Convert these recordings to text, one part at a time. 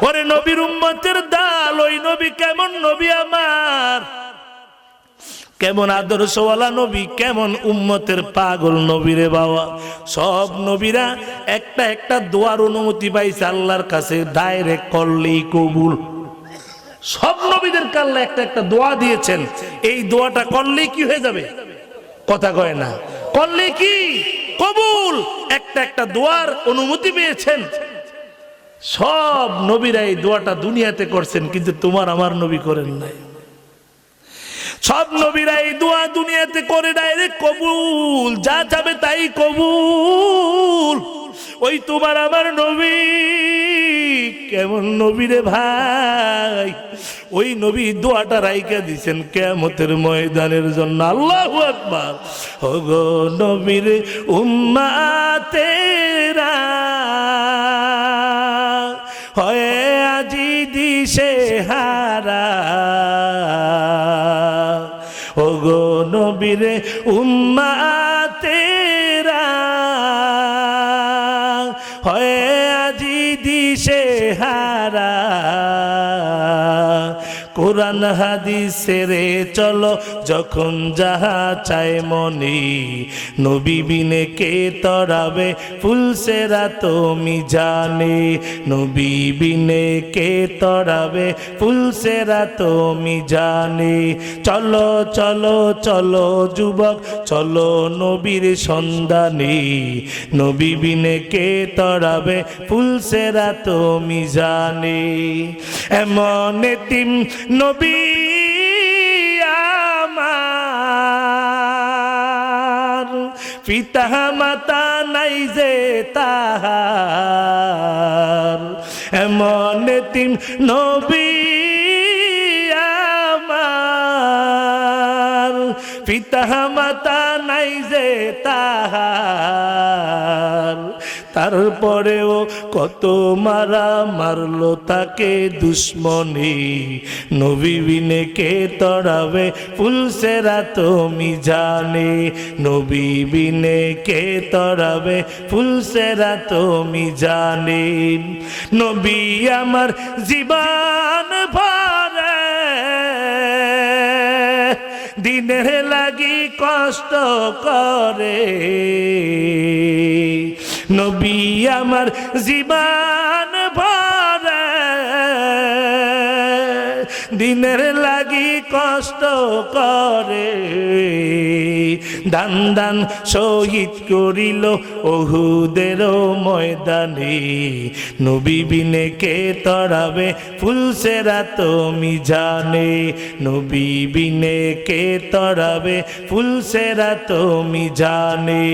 ওরে নবীর উম্মতের দাল, ওই নবী কেমন নবী আমার, কেমন আদর্শওয়ালা নবী, কেমন উম্মতের পাগল নবী রে বাবা। সব নবীরা একটা একটা দোয়ার অনুমতি পাইছে আল্লাহর কাছে, ডাইরেক্ট করলেই কবুল। সব নবীদের আল্লাহ একটা একটা দোয়া দিয়েছেন, এই দোয়াটা করলেই কি হয়ে যাবে, কথা কয় না, করলে কি কবুল। একটা একটা দোয়ার অনুমতি পেয়েছেন। সব নবীরা এই দোয়াটা দুনিয়াতে করছেন, কিন্তু তোমার আমার নবী করেন নাই। সব নবীরা এই দোয়া দুনিয়াতে করে ডাইরেক্ট কবুল, যা যাবে তাই কবুল। ওই তোমার আমার নবী কেমন নবী রে ভাই, ওই নবী দোয়াটা রাইখা দিছেন কিয়ামতের ময়দানের জন্য। আল্লাহু আকবার। ওগো নবীর উম্মতেরা হয়ে আজি দিশে হারা, ওগো নবীর উম্মতেরা হয়ে আজি দিশে হারা, কোরআন হাদিসের চলো যখন যাহা চায় মনি, নবী বিনে কে তরাবে ফুলসেরা তুমি জানে, নবী বিনে কে তরাবে ফুলসেরা তুমি জানে। চলো চলো চলো যুবক চলো নবীর সন্ধানে, নবী বিনে কে তরাবে ফুলসেরা তুমি জানে। এমন এতিম নবী আমার, পিতা মাতা নাই যে তাহার, এমন এতিম নবী আমার, পিতা মাতা নাই যে তাহার, তারপরেও কত মারা মারলো তাকে দুশ্মনী, নবী বিনে কে তরাবে ফুলসেরা তুমি জানে, নবী বিনে কে তরাবে ফুলসেরা তুমি জানে। নবী আমার জীবন ভরে দিনের লাগি কষ্ট করে, নবী আমার জীবন ভরে দিনের লাগি কষ্ট করে, দান দান শহীদ করিল ওহুদের ময়দানে, নবী বিনে কে তরাবে ফুলসেরা তুমি জানে, নবী বিনে কে তরাবে ফুলসেরা তুমি জানে।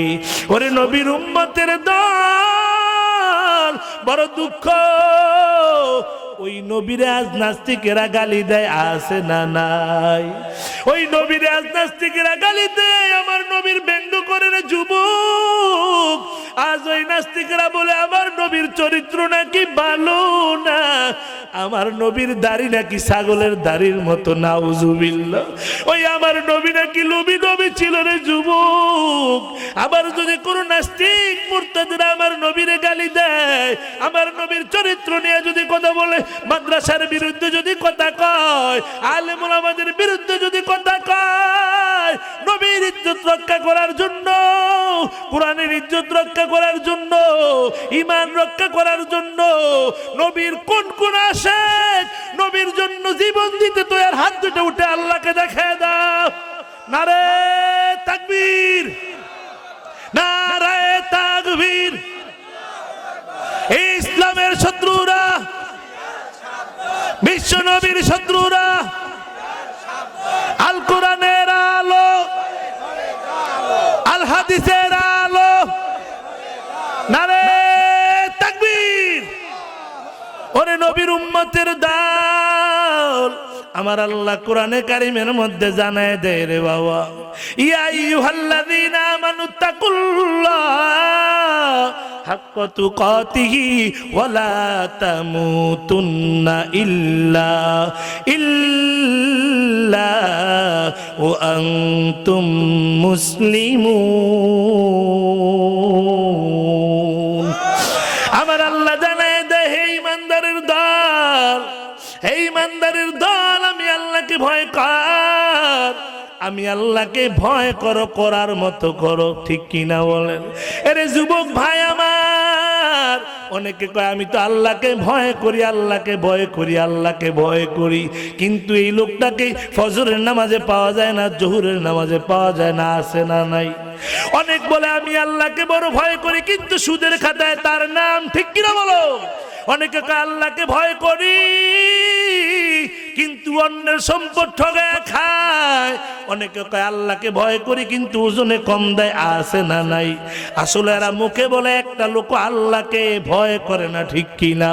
ওরে নবীর উম্মতের দল বড় দুঃখ, ওই নবীরে আজ নাস্তিকেরা গালি দেয়, আছে না নাই? ওই নবীরে আজ নাস্তিকেরা গালি দেয়, আমার নবীর ব্যঙ্গ করে রে যুবক। আজ ওই নাস্তিকেরা বলে আমার নবীর চরিত্র নাকি ভালো না, আমার নবীর দাড়ি নাকি ছাগলের দাড়ির মতো, নাউজুবিল্লাহ। ওই আমার নবী নাকি লোভী নবী ছিল রে যুবক। আবার যদি কোন নাস্তিক মুরতাদরা আমার নবীরে গালি দেয়, আমার নবীর চরিত্র নিয়ে যদি কথা বলে, মাদ্রাসার বিরুদ্ধে যদি কথা কয়, আলেম ওলামাদের বিরুদ্ধে যদি কথা কয়, নবীর ইজ্জত রক্ষা করার জন্য, কোরআনের ইজ্জত রক্ষা করার জন্য, ঈমান রক্ষা করার জন্য, নবীর কোন কোন আশিক নবীর জন্য জীবন দিতে তৈরি, হাত দুটো উঠে আল্লাহকে দেখায় দাও। নারে তাকবীর, নারে তাকবীর। ইসলামের শত্রুরা, বিশ্ব নবীর শত্রুরা, আল কোরআনের আলো, আল হাদিসের আলো, নারে তাকবীর। ওরে নবীর উম্মতের দল, আমার আল্লাহ কোরআনে কারিমের মধ্যে জানায় দেয় রে বাবা, ইয়া আইয়ুহাল্লাযীনা আমানুত্তাকুল্লাহ হাক্কা তুকাতিহি ওয়া লা তামুতুন্না ইল্লা ওয়া আনতুম মুসলিমুন। আমার আল্লাহ জানায় দেয়, হে ঈমানদারের দল, দল, এই ইমানদারের দল, আমি আল্লাহকে ভয় কর, আমি আল্লাহকে ভয় করো, করার মতো করো, ঠিক কিনা বলেন? এরে যুবক ভাই আমার, অনেকে কয় আমি তো আল্লাহকে ভয় করি, আল্লাহকে ভয় করি, আল্লাহকে ভয় করি, কিন্তু এই লোকটাকে ফজরের নামাজে পাওয়া যায় না, জোহরের নামাজে পাওয়া যায় না, আছে না নাই? অনেক বলে আমি আল্লাহকে বড় ভয় করি, কিন্তু সুদের খাতায় তার নাম, ঠিক কিনা বলো? অনেকে কয় আল্লাহকে ভয় করি, কিন্তু অন্যের সম্পদ ঠগায় খায়। অনেকে কয় আল্লাহকে ভয় করি, কিন্তু ওজনে কম দেয়, আছে না নাই? আসলে এরা মুখে বলে, একটা লোক আল্লাহকে ভয় করে না, ঠিক কিনা?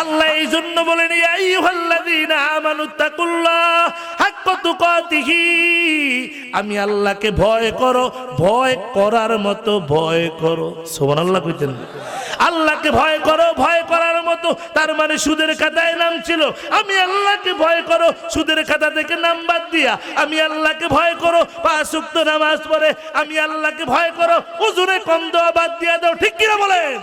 আল্লাহ এই জন্য বলেন ইয়া আইয়ুহাল্লাযীনা আমানুত্তাকুল্লাহ হাক্কা তুকাতিহি, আমি আল্লাহকে ভয় করো, ভয় করার মতো ভয় করো। সুবহানাল্লাহ কইতেন। আল্লাহকে ভয় করো, ভয় করার মতো, তার মানে সুদের খাতায় নাম ছিল, আমি আল্লাহকে ভয় করো, সুদের খাতা থেকে নাম বাদ দিয়া আমি আল্লাহকে ভয় করো, 5 ওয়াক্ত নামাজ পড়ে আমি আল্লাহকে ভয় করো, ওজনে কম দেওয়া বাদ দিয়া দাও, ঠিক কিনা বলেন?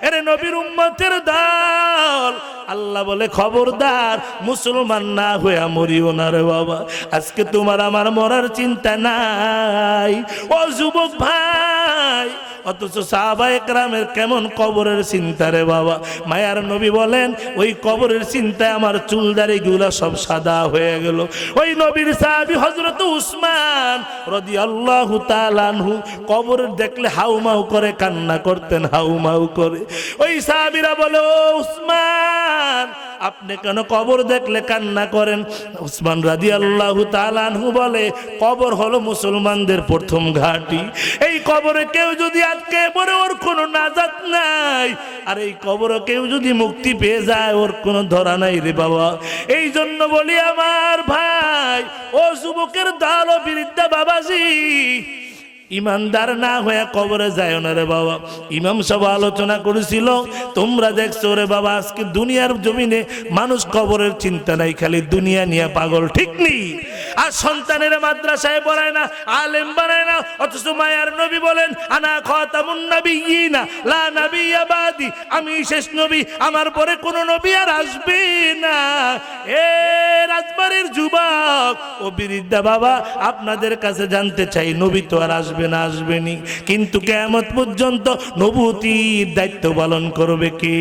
এরে নবীর উম্মতের দল, আল্লাহ বলে খবরদার মুসলমান না হয়ে মরিও না রে বাবা। আজকে তোমার আমার মরার চিন্তা নাই ও যুবক ভাই, অথচ সাহাবায়ে কেরামের কেমন কবরের চিন্তা রে বাবা। মায়ার নবী বলেন ওই কবরের চিন্তায় আমার চুলদারি গুলা সব সাদা হয়ে গেল। ওই নবীর সাহাবী হযরত উসমান রাদিয়াল্লাহু তাআলা আনহু কবর দেখলে হাউমাউ করে কান্না করতেন, হাউমাউ করে। ওই সাহাবীরা বলে ও উসমান, আপনি কেন কবর দেখলে কান্না করেন? উসমান রাদিয়াল্লাহু তাআলা আনহু বলে কবর হলো মুসলমানদের প্রথম ঘাঁটি, এই কবরে কেউ যদি আটকে পড়ে ওর কোনো নাজাত নাই, আর এই কবরে কেউ যদি মুক্তি পেয়ে যায় ওর কোনো ধরা নাই রে বাবা। এই জন্য বলি আমার ভাই, ও যুবকের দল ও বৃদ্ধা বাবাজি, ইমানদার না হয়ে কবরে যায় না রে বাবা। ইমাম সাহেব আলোচনা করেছিল, তোমরা দেখছো রে বাবা আজকে দুনিয়ার জমিনে মানুষ কবরের চিন্তা নাই, খালি দুনিয়া নিয়ে পাগল, ঠিক নেই? আর সন্তানের মাদ্রাসায় পড়ায় না, আলেম বানায় না, অথচ মায়ার নবী বলেন আনা খাতামুন নাবিয়্যিনা লা নাবিয়্যা বাদি, আমি শেষ নবী, আমার পরে কোনো নবী আর আসবে না। এ রাজবাড়ির যুবক ও বৃদ্ধা বাবা, আপনাদের কাছে জানতে চাই, নবী তো আর আসবে না, আসবেনি, কিন্তু কিয়ামত পর্যন্ত নবুয়তির দায়িত্ব পালন করবে কে?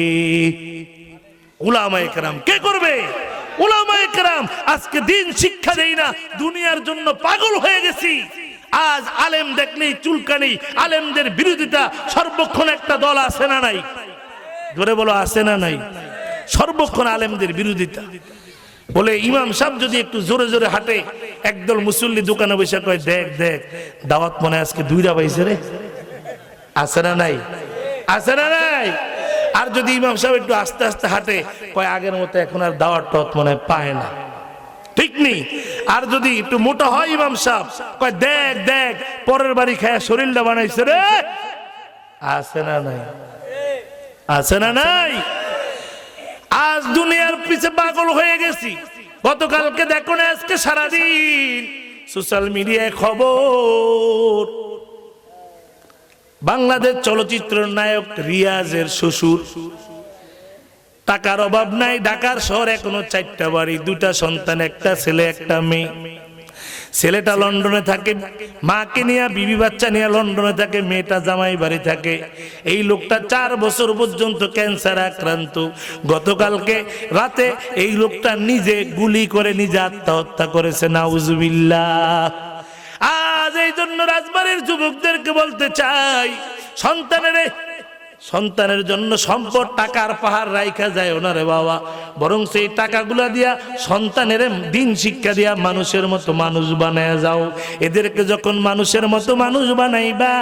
উলামায়ে কেরাম। কে করবে? উলামায়ে কেরাম। আজকে দিন শিক্ষা দেই না, দুনিয়ার জন্য পাগল হয়ে গেছি। আজ আলেম দেখলেই চুলকানি, আলেমদের বিরোধিতা সর্বক্ষণ একটা দল আছে না নাই? ধরে বলো আছে না নাই? সর্বক্ষণ আলেমদের বিরোধিতা। বলে ইমাম সাহেব যদি একটু জোরে জোরে হাঁটে, একদল মুসল্লি দোকানে বসে কয় দেখ দেখ দাওয়াত মনে আজকে 2টা পাইছে রে, আছে না নাই? আছে না নাই? আর যদি ইমাম সাহেব একটু আস্তে আস্তে হাঁটে, কয় আগের মতো এখন আর দাওয়াত টত মনে পায় না, ঠিক নেই? আর যদি একটু মোটা হয় ইমাম সাহেব, কয় দেখ দেখ পরের বাড়ি খায় শরীরটা বানাইছে রে, আছে না নাই? আছে না নাই? আজ দুনিয়ার পিছে পাগল হয়ে গেছি। গতকালকে দেখো না, আজকে সারাদিন সোশ্যাল মিডিয়ায় খবর, বাংলাদেশ চলচ্চিত্র নায়ক রিয়াজের শ্বশুর, টাকার অভাব নাই, ঢাকার শহর এখনো 4টা বাড়ি, 2টা সন্তান, একটা ছেলে একটা মেয়ে। ছেলেটা লন্ডনে থাকে, মাকে নিয়ে বিবি বাচ্চা নিয়ে লন্ডনে থাকে, মেয়েটা জামাই বাড়ি থাকে। এই লোকটা 4 বছর পর্যন্ত ক্যান্সার আক্রান্ত। গতকালকে রাতে এই লোকটা নিজে গুলি করে নিজে আত্মহত্যা করেছে, নাউজুবিল্লাহ। আজ এই জন্য রাজবাড়ির যুবকদেরকে বলতে চাই, সন্তানের জন্য সম্পদ টাকার পাহাড় রাইখা যায় না রে বাবা, বরং সেই টাকাগুলা দিয়া সন্তানের দিন শিক্ষা দিয়া মানুষের মতো মানুষ বানায় যাও। এদেরকে যখন মানুষের মতো মানুষ বানাইবা,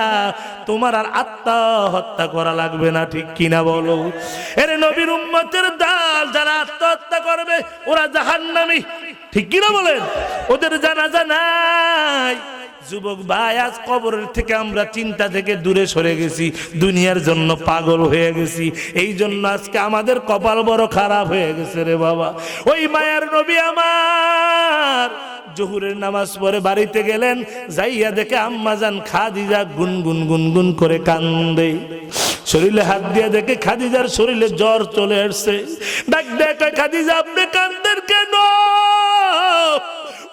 তোমার আর আত্মহত্যা করা লাগবে না, ঠিক কিনা বলো? এর নবীর উম্মতের দল যারা আত্মহত্যা করবে ওরা জাহান্নামী, ঠিক কিনা বলেন? ওদের জানাজা নাই। যুবক ভাই, আজ কবরের থেকে আমরা চিন্তা থেকে দূরে সরে গেছি, দুনিয়ার জন্য পাগল হয়ে গেছি। এই জন্য আজকে আমাদের কপাল বড় খারাপ হয়ে গেছে রে বাবা। ওই মায়ার নবী আমার জোহরের নামাজ পড়ে বাড়িতে গেলেন, যাইয়া দেখে আম্মাজান খাদিজা গুনগুন গুনগুন করে কান্দে। শরীরে হাত দিয়ে দেখে খাদিজার শরীরে জ্বর চলে আসছে। ডাক দেখে খাদিজা আপনি কাঁদেন কেন?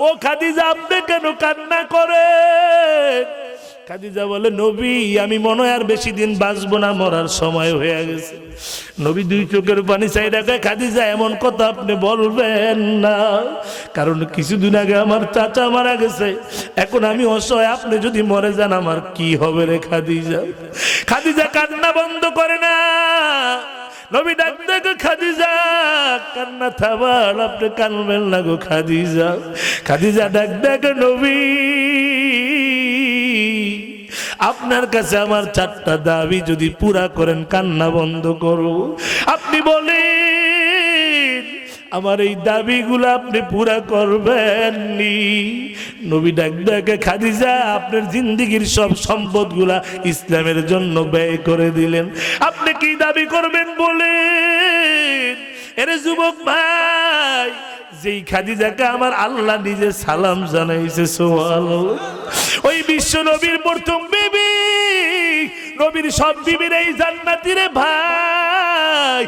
ও খাদিজা আপনি কেন কান্না করেন? খাদিজা বলে নবী আমি মনে হয় আর বেশি দিন বাঁচবো না, মরার সময় হয়ে গেছে। নবী দুই চোখের পানি চাই রাখে খাদিজা এমন কথা আপনি বলবেন না, কারণ কিছুদিন আগে আমার চাচা মারা গেছে, এখন আমি অসহায়, আপনি যদি মরে যান আমার কি হবে রে খাদিজা। খাদিজা কান্না বন্ধ করে না। নবী ডাক দেখো খাদিজা কান্না থামাল, আপনি কানবেন না গো খাদিজা। খাদিজা ডাক দেখো নবী আপনার কাছে আমার 4টা দাবি যদি পুরা করেন কান্না বন্ধ করো। আপনি বলেন আমার এই দাবিগুলো আপনি পুরা করবেন নি? নবী ডাক দেখে খাদিজা আপনার জিন্দেগীর সব সম্পদগুলা ইসলামের জন্য ব্যয় করে দিলেন, আপনি কি দাবি করবেন বলেন? এরে যুবক ভাই, যেই খাদিজাকে আমার আল্লাহ নিজে সালাম জানাইছে সুবহানাল্লাহ, ওই বিশ্ব নবীর প্রথম বিবি, নবীর সব বিবির এই জান্নাতি রে ভাই,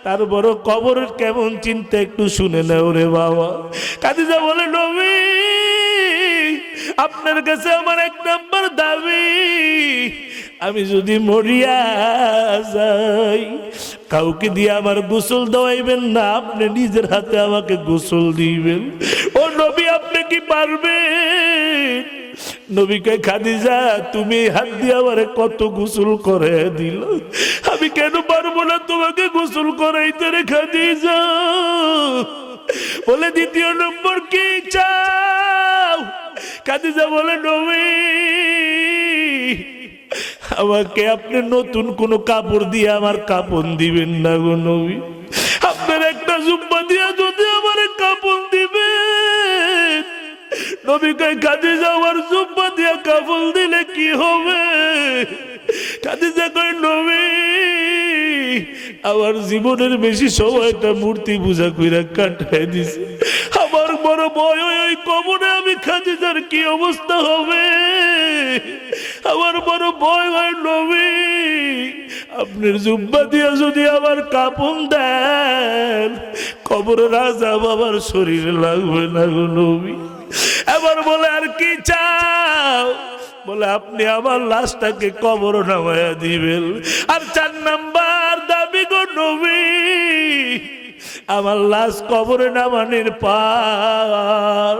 তার বড় কবরের কেমন চিন্তা একটু শুনে নাও রে বাবা। খাদিজা বলে নবী আপনার কাছে আমার 1 নম্বর দাবি, আমি যদি মরিয়া যাই কাউকে দিয়ে আমার গোসল দেওয়াইবেন না, আপনি নিজের হাতে আমাকে গোসল দিবেন। ও নবী আপনি কি পারবেন? নবী কয় খাদিজা তুমি হাত দিয়ে আমারে কত গোসল করে দিল, আমি কেন পারবো না তোমাকে গোসল করাইতে রে খাদিজা। বলে 2য় নম্বর কি চাও? খাদিজা বলে নবী আমাকে আপনি নতুন কোন কাপড় দিয়ে আমার কাপড় দিবেন না গো নবী, আপনার একটা জুব্বা দিয়া যদি আমার কাপড় দিবেন। নবী কয় খাদিজা আমার জুব্বা দিয়া কাপড় দিলে কি হবে? খাদিজা কয় নবী আমার জীবনের বেশি সময়টা মূর্তি পূজা কইরা কাটাই দিছে, আমার বড় ভয় ওই কবরে আমি খাদিজার কি অবস্থা হবে, আমার বড় ভয় হয় নবী আপনার জুব্বা দিয়া যদি আমার কাপন দেন কবরের আযাব আমার শরীরে লাগবে না গো নবী। এবার বলে আর কি চাও? বলে আপনি আমার লাশটাকে কবর নামায়া দিবেন। আর 4 নাম্বার দাবি গো নবী আমার লাশ কবরে নামানোর পর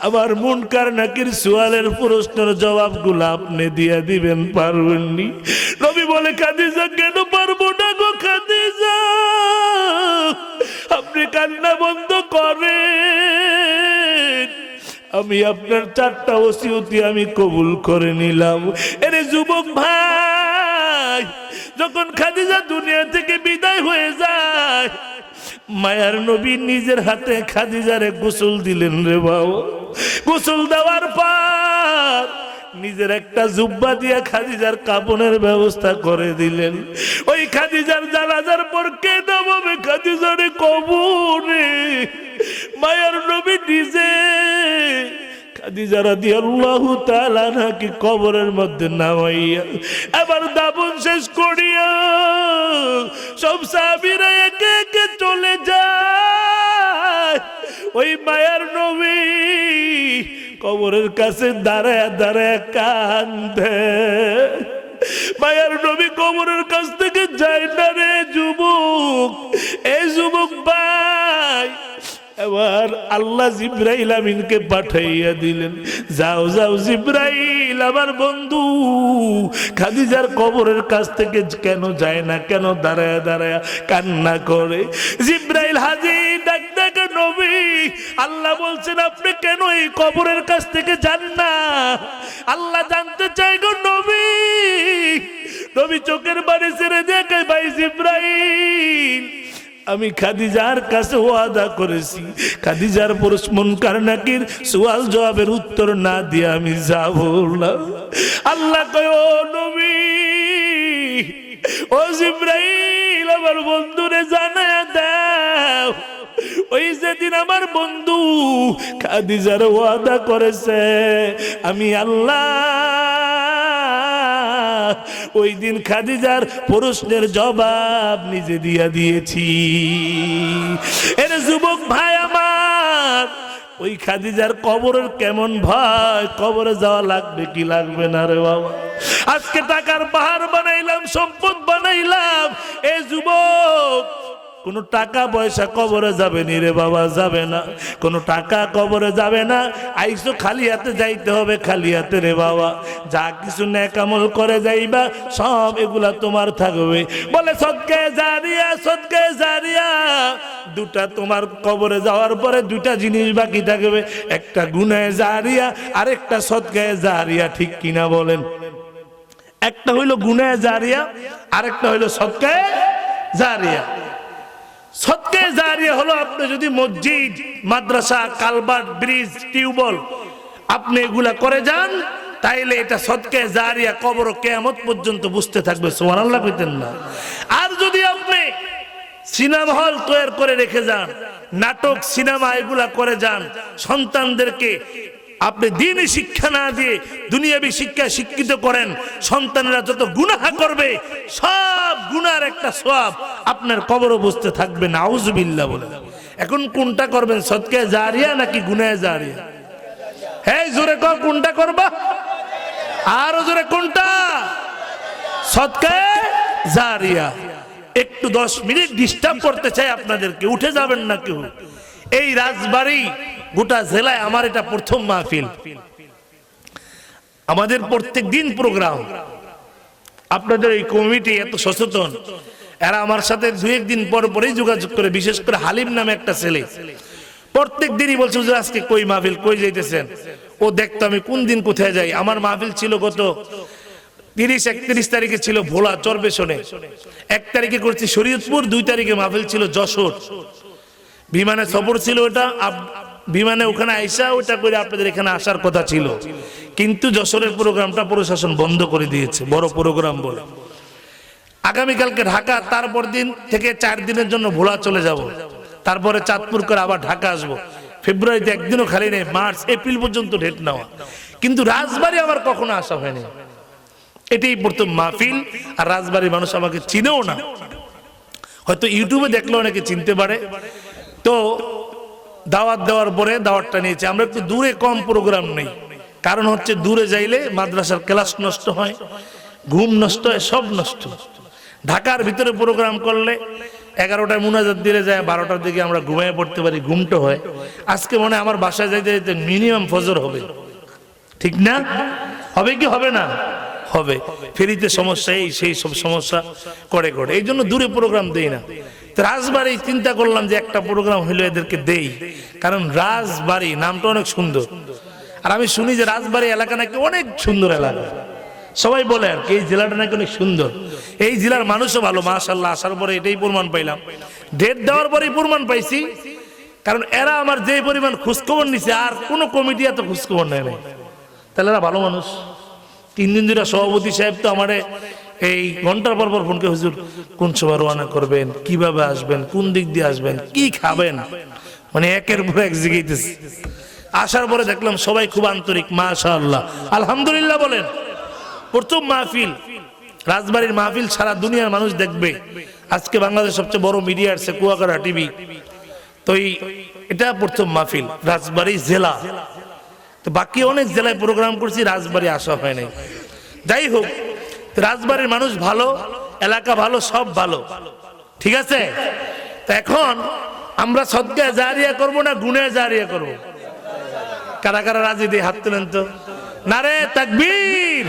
আমার মুনকার নাকির সুয়ালের প্রশ্নের জবাবগুলো আপনি দিয়ে দিবেন, পারবেননি? নবী বলে খাদিজা কেন পারবো না গো খাদিজা, আপনি কান্না বন্ধ করেন, আমি আপনার 4টা ওসিয়তি আমি কবুল করে নিলাম। এরে যুবক ভাই, যখন খাদিজা দুনিয়া থেকে বিদায় হয়ে যায় মায়ার নবী নিজের হাতে খাদিজারে গোসল দিলেন রে বাবা। গোসল দেওয়ার পর নিজের একটা জুব্বা দিয়ে খাদিজার কাপনের ব্যবস্থা করে দিলেন। ওই খাদিজার জানাজার পর কে নামাবে খাদিজারে কবরে? মায়ার নবী নিজে খাদিজা রাদিয়াল্লাহু তাআলা আনহাকে কবরের মধ্যে নামাইয়া এবার দাফন শেষ করিয়া সব সাহাবীরা একে একে চলে যায়। ওই মায়ার নবী কবরের কাছে দাঁড়ায় দাঁড়ায় কান্দে। মায়ার নবী কবরের কাছ থেকে যায় না রে যুবক। এই যুবক ভাই, এবার আল্লাহ জিব্রাইল আমিনকে পাঠাইয়া দিলেন, যাও যাও জিব্রাইল আমার বন্ধু খাদিজার কবরের কাছ থেকে কেন যায় না, কেন দাঁড়ায় দাঁড়ায় কান্না করে? জিব্রাইল হাজির, ডাক ডাকে নবী আল্লাহ বলছেন আপনি কেন এই কবরের কাছ থেকে যান না? আল্লাহ জানতে চাই গো নবী। নবী চোখের বাড়ি ছেড়ে দেখে ভাই জিব্রাইল আমি খাদিজার কাছে ওয়াদা করেছি, খাদিজার মুনকার নাকির সওয়াল জবাবের উত্তর না দিয়ে আমি যাব না। আল্লাহ কয় ও নবী, ও জিব্রাইল আমার বন্ধুরে জানায়া দাও ওই যেদিন আমার বন্ধু খাদিজার ওয়াদা করেছে আমি আল্লাহ ওই দিন খাদিজার প্রশ্নের জবাব নিজে দিয়া দিয়েছি। এর যুবক ভাই আমার, ওই খাদিজার কবরের কেমন ভয়, কবরে যাওয়া লাগবে কি লাগবে না রে বাবা? আজকে টাকার পাহাড় বানাইলাম, সম্পদ বানাইলাম, এ যুবক কোনো টাকা পয়সা কবরে যাবে নি রে বাবা, যাবে না। কোনো টাকা কবরে যাবে না। আইসো খালি হাতে যাইতে হবে, খালি হাতে রে বাবা। যা কিছু নেক আমল করে যাইবা সব এগুলা তোমার থাকবে। বলে সদকায়ে জারিয়া, সদকায়ে জারিয়া। দুটা তোমার কবরে যাওয়ার পরে দুটা জিনিস বাকি থাকবে, একটা গুনাহে জারিয়া আর একটা সদকায়ে জারিয়া। ঠিক কিনা বলেন? একটা হইলো গুনাহে জারিয়া, আরেকটা হইলো সদকায়ে জারিয়া। সদকায়ে জারিয়া হলো আপনি যদি মসজিদ, মাদ্রাসা, কালভার্ট, ব্রিজ, টিউবওয়েল আপনি এগুলা করে যান, তাইলে এটা সদকায়ে জারিয়া কবর কিয়ামত পর্যন্ত বুঝতে থাকবে। সুবহানাল্লাহ কইতেন না? আর যদি আপনি সিনেমা হল তৈরি করে রেখে যান, নাটক, সিনেমা এগুলা করে যান, সন্তানদেরকে আপনি দ্বীনি শিক্ষা না দিয়ে দুনিয়াবি শিক্ষা শিক্ষিত করেন, সন্তানেরা যত গুনাহ করবে সব গুনার একটা সওয়াব আপনার কবরে বসতে থাকবে। নাউজুবিল্লাহ বলে। এখন কোনটা করবেন, সদকায়ে জারিয়া নাকি গুনাহে জারিয়া? হ্যাঁ জোরে কও, কোনটা করবা? আরো জোরে, কোনটা? সদকায়ে জারিয়া। একটু 10 মিনিট ডিস্টার্ব করতে চাই আপনাদেরকে, উঠে যাবেন না কেউ। এই রাজবাড়ী গোটা জেলায় আমার এটা প্রথম মাহফিল। আমাদের প্রত্যেক দিন প্রোগ্রাম। আপনাদের এই কমিটি এত সচেতন, এরা আমার সাথে 2-1 দিন পর পরেই যোগাযোগ করে। বিশেষ করে হালিম নামে একটা ছেলে প্রত্যেক দিনই বলছে যে আজকে কই মাহফিল, কই যাইতেছেন? ও দেখতো আমি কোন দিন কোথায় যাই। আমার মাহফিল ছিল গত 30-31 তারিখে ছিল ভোলা চরবেশনে, 1 তারিখে করছি শরীয়তপুর, 2 তারিখে মাহফিল ছিল যশোর। বিমানে সফর ছিল, ওটা বিমানে ওখানে আইসা ওটা করে আপনাদের এখানে আসার কথা ছিল, কিন্তু যশোরের প্রোগ্রামটা প্রশাসন বন্ধ করে দিয়েছে, বড় প্রোগ্রাম বলে। আগামীকালকে ঢাকা, তারপর দিন থেকে 4 দিনের জন্য ভোলা চলে যাব, তারপরে চাঁদপুর করে আবার ঢাকা আসবো। ফেব্রুয়ারিতে একদিনও খালি নেই, মার্চ এপ্রিল পর্যন্ত ডেট নেওয়া। কিন্তু রাজবাড়ী আমার কখনো আসা হয়নি, এটাই প্রথম মাহফিল। আর রাজবাড়ির মানুষ আমাকে চিনেও না, হয়তো ইউটিউবে দেখলে অনেকে চিনতে পারে। তো দাওয়াত দেওয়ার পরে দাওয়াতটা নিয়েছে। আমরা একটু দূরে, কম প্রোগ্রাম নেই, কারণ হচ্ছে দূরে যাইলে মাদ্রাসার ক্লাস নষ্ট হয়, ঘুম নষ্ট হয়, সব নষ্ট। ঢাকার ভিতরে প্রোগ্রাম করলে 11টায় মুনাজাত দিলে যায়, 12টার দিকে আমরা ঘুমিয়ে পড়তে পারি, ঘুমটা হয়। আজকে মনে হয় আমার বাসায় যাইতে যাইতে মিনিমাম ফজর হবে, ঠিক না? হবে কি হবে না? হবে। ফেরিতে সমস্যা, এই সেই সব সমস্যা করে করে, এই জন্য দূরে প্রোগ্রাম দেই না। রাজবাড়ি চিন্তা করলাম যে একটা প্রোগ্রাম হইলো এদেরকে দেই, কারণ রাজবাড়ি নামটা অনেক সুন্দর। আর আমি শুনি যে রাজবাড়ি এলাকা নাকি অনেক সুন্দর এলাকা, সবাই বলে আর কি এই জেলাটা নাকি অনেক সুন্দর। এই জেলার মানুষও ভালো, মাশাআল্লাহ। আসার পরে এটাই প্রমাণ পাইলাম, ডেট দেওয়ার পরেই প্রমাণ পাইছি। কারণ এরা আমার যে পরিমাণ খোঁজখবর নিছে, আর কোনো কমিটি এত খোঁজখবর নেয় নাই। তাহলে এরা ভালো মানুষ। 3 দিন ধরে সভাপতি সাহেব তো আমারে এই ঘন্টার পর পর ফোনকে, হুজুর কোন সময় রওনা করবেন, কিভাবে আসবেন, কোন দিক দিয়ে আসবেন, কি খাবেন, মানে একের পর এক জিগাইতেছে। আসার পরে দেখলাম সবাই খুব আন্তরিক, মাশাআল্লাহ, আলহামদুলিল্লাহ বলেন। প্রথম মাহফিল, রাজবাড়ির মাহফিল সারা দুনিয়ার মানুষ দেখবে। আজকে বাংলাদেশ সবচেয়ে বড় মিডিয়া আছে কুয়াকাটা টিভি, তো এটা প্রথম মাহফিল রাজবাড়ি জেলা। তো বাকি অনেক জেলায় প্রোগ্রাম করছি, রাজবাড়ি আসা হয় নাই। যাই হোক, রাজবাড়ির মানুষ ভালো, এলাকা ভালো, সব ভালো, ঠিক আছে। তো এখন আমরা সদকায়ে জারিয়া করব না গুনাহে জারিয়া করব? কারা কারা রাজি দিয়ে হাত তুলেন তো। নারে তাকবীর,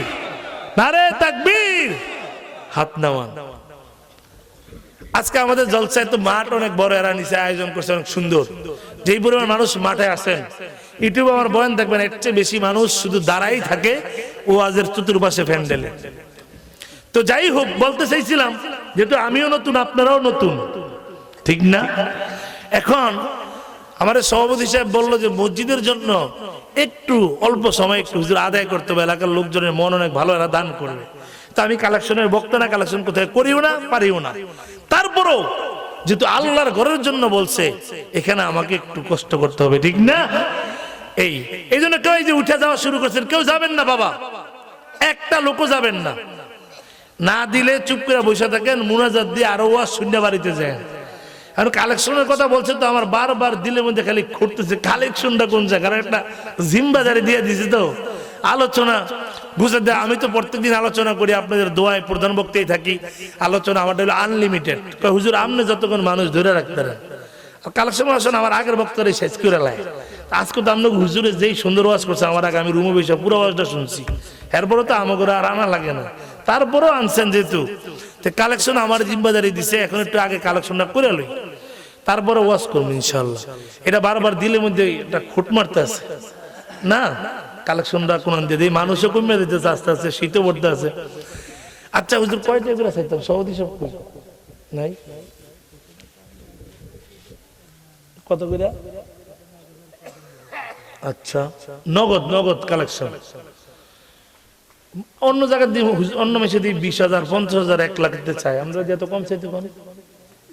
নারে তাকবীর, হাত নামান। আজকে আমাদের জলসায় তো মাঠ অনেক বড়, এরা নিচে আয়োজন করছে অনেক সুন্দর। যেই পরিমাণ মানুষ মাঠে আসেন, ইউটিউবে আমার বয়ান দেখবেন, এর চেয়ে বেশি মানুষ শুধু দাঁড়াই থাকে ওয়াজের চতুর্পাশে প্যান্ডেলে। তো যাই হোক, বলতে চাইছিলাম যেহেতু আমিও নতুন, আপনারাও নতুন, ঠিক না? এখন আমার সভাপতি সাহেব বললো যে মসজিদের জন্য একটু অল্প সময় একটু হুজুর আদায় করতে হবে, এলাকার লোকজনের মন অনেক ভালো, এরা দান করবে। তো আমি কালেকশনের বক্তা না, কালেকশন কোথায় করিও না, পারিও না। তারপরও যেহেতু আল্লাহর ঘরের জন্য বলছে, এখানে আমাকে একটু কষ্ট করতে হবে, ঠিক না? এই জন্য কেউ যে উঠে যাওয়া শুরু করছেন, কেউ যাবেন না বাবা, একটা লোকও যাবেন না। না দিলে চুপ করে বসে থাকেন, মুনাজাত দিয়ে আরো ওয়াজ শূন্য বাড়িতে যায়। আর কালেকশনের কথা বলছে তো আমার বারবার দিলের মধ্যে খালি ঘুরতেছে, কালেকশনটা কোন জায়গায়, কারণ একটা জিম্বাজারি দিয়ে দিছে তো আলোচনা বুঝে দেয়। আমি তো প্রত্যেকদিন আলোচনা করি, আপনাদের দোয়ায় প্রধান বক্তাই থাকি, আলোচনা আমারটা হলো আনলিমিটেড। হুজুর আপনি যতক্ষণ মানুষ ধরে রাখতে পারেন, কালেকশন আসলে আমার আগের বক্তারে শেষ করে লাই। আজকে তো আপনাকে হুজুরে যেই সুন্দর ওয়াজ করছে আমার আগে, আমি রুমে বসে পুরো ওয়াজটা শুনছি, এরপরে তো আমাকে আর আনা লাগে না, তারপরেও আনছেন যেহেতু কালেকশন আমার জিম্বাদারি দিছে, এখন একটু আগে কালেকশনটা করে লই, তারপরে ওয়াজ করবো ইনশাল্লাহ। এটা বারবার দিলের মধ্যে এটা খুঁট মারতে আছে না, কালেকশনটা কোন দিয়ে দিই, মানুষও কমে দিতেছে আস্তে আস্তে, শীতও পড়তে আছে। আচ্ছা হুজুর কয়টা করে চাইতাম, সৌদি সব নাই কত করে? আচ্ছা নগদ নগদ কালেকশন, অন্য জায়গায় দিই, অন্য মেসে দিই 20,000 50,000 1 লাখ দিতে চাই, আমরা যে এত কম চাইতে পারি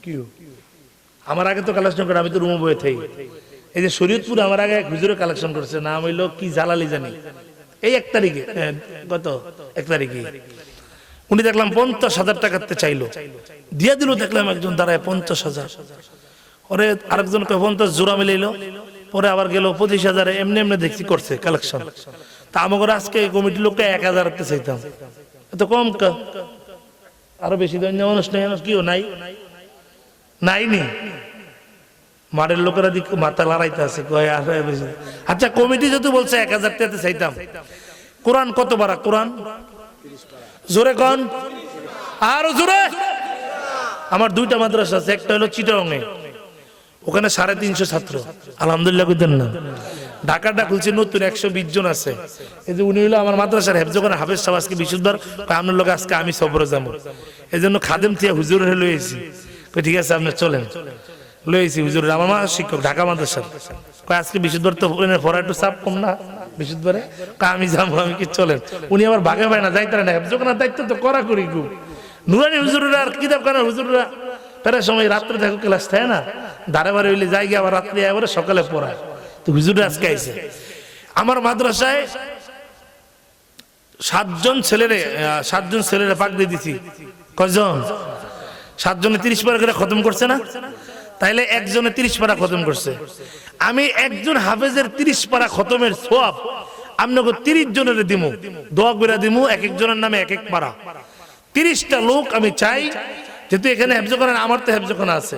কি? আমার আগে তো কালেকশন করে, আমি তো রুমে বয়ে থাকি। এই যে শরীয়তপুর আমার আগে এক হুজুরে কালেকশন করছে, নাম হইলো কি জালালি জানি, এই 1 তারিখে, গত 1 তারিখে উনি দেখলাম 50,000 টাকাতে চাইলো, দিয়ে দিল, দেখলাম একজন দাঁড়ায় 50,000, পরে আরেকজন 50 জোড়া মিলাইলো, পরে আবার গেল 25,000, এমনি এমনি দেখছি করছে কালেকশন। তা আমাকে আজকে কমিটির লোকটা 1,000 চাইতাম, এত কম কা, আরো বেশি দৈন্য মানুষ নেই, কিও নাই নাইনি, মাঠের লোকেরা দিক মাথা লড়াইতে আছে। আচ্ছা কমিটি যদি বলছে 1,000 টাকাতে চাইতাম, কোরআন কত বারা? কোরআন জোরে কন, আরো জোরে। আমার 2টা মাদ্রাসা আছে, একটা হলো চিটাগংয়ে, ওখানে 350 ছাত্র, আলহামদুলিল্লাহ কইতেন না। ঢাকাটা খুলছে নতুন, 120 জন আছে। এই যে উনি হলো আমার মাদ্রাসার হেফজখানা হাফেজ সাহেব, আজকে বিশুদ্ধবার আপনার লোক, আজকে আমি সবরে যাবো, এই জন্য খাদেম থিয়া হুজুর লইছি, ঠিক আছে আপনি চলেন, লইছি হুজুর, আমার মা শিক্ষক ঢাকা মাদ্রাসার, আজকে বিশুদ্ধবার তো পড়া একটু চাপ কম না বিশুদ্ধবারে, আমি যাবো, আমি কি চলেন। উনি আবার ভাগে পায় না, যাইতে না, হেফজখানার দায়িত্ব তো করা করি খুব। নুরানি হুজুররা আর কিতাব খানা হুজুররা প্রায় সময় রাত্রে থাকো, ক্লাস থাকে না, ধারে বারে হইলে যাই গিয়ে আবার রাত্রে এবারে সকালে পড়ায়। তো হুজুররা আজকে আইছে আমার মাদ্রাসায়, 7 জন ছেলেরে পাক দিয়ে দিছি। কয়জন? 7 জনে 30 পারা করে খতম করছে না, তাইলে একজনে 30 পারা খতম করছে। আমি একজন হাফেজের 30 পারা খতমের সওয়াব আপনাকে 30 জনের দিমু, দোয়া করে দিমু, এক একজনের নামে 1 পারা। 30টা লোক আমি চাই, যেহেতু এখানে হেফজখানা, আমার তো হেফজখানা আছে,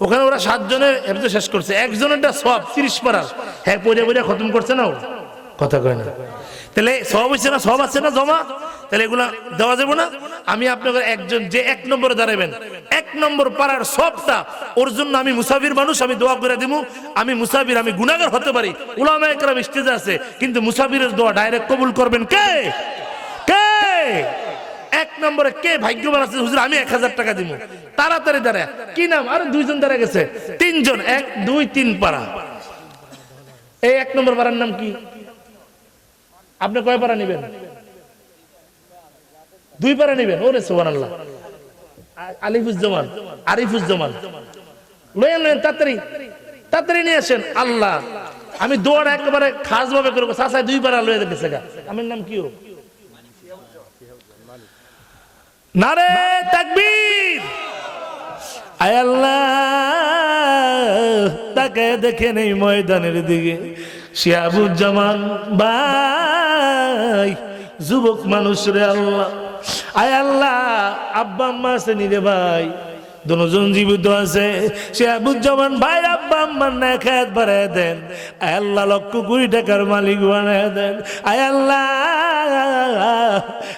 ওখানে ওরা 7 জনের হেফজ শেষ করছে, একজনেরটা সওয়াব 30 পারা, হ্যাঁ পড়ে পড়ে খতম করছে না, কথা কয় না, তাহলে সওয়াব হইছে না, সওয়াব আছে না জমা, তাহলে এগুলা দেওয়া যাবে না। আমি আপনাদের একজন যে 1 নম্বরে দাঁড়াবেন, 1 নম্বর পারার সবটা ওর জন্য আমি মুসাফির মানুষ, আমি দোয়া করে দিব। আমি মুসাফির, আমি গুনাহগার হতে পারি, উলামায়ে কেরাম স্টেজে আছে, কিন্তু মুসাফিরের দোয়া ডাইরেক্ট কবুল করবেন কে? কে 1 নম্বরে কে ভাগ্যবান আছে? হুজুর আমি 1,000 টাকা দিব, তাড়াতাড়ি দাঁড়ায়, কি নাম? আরে 2 জন দাঁড়ায় গেছে, 3 জন, 1 2 3 পারা। এই 1 নম্বর পারার নাম কি? আপনি কয় পারা নেবেন? 2 পারা নেবেন? ওরে সুবহানাল্লাহ, আলিফুজ্জামান, আরিফুজ্জামান, লয়েন লয়েন, তাড়াতাড়ি তাড়াতাড়ি নিয়ে আসেন। আল্লাহ, আমি দোয়াটা একেবারে খাস ভাবে করবো, চাচা 2 পারা লয়ে গেছে গা। আমার নাম কি? নারে তাকবীর! আয় আল্লাহ, তাকে দেখে নেই ময়দানের দিকে, শিহাবুজ্জামান ভাই, যুবক মানুষ রে আল্লাহ। আয় আল্লাহ, আব্বা আম্মা আছে নি রে ভাই? দুজন জীবিত আছে। শিহাবুজ্জামান ভাই আব্বা আম্মার নেখায়াত বাড়ায় দেন। আয় আল্লাহ, লক্ষ কোটি টাকার মালিক বানায় দেন। আয় আল্লাহ,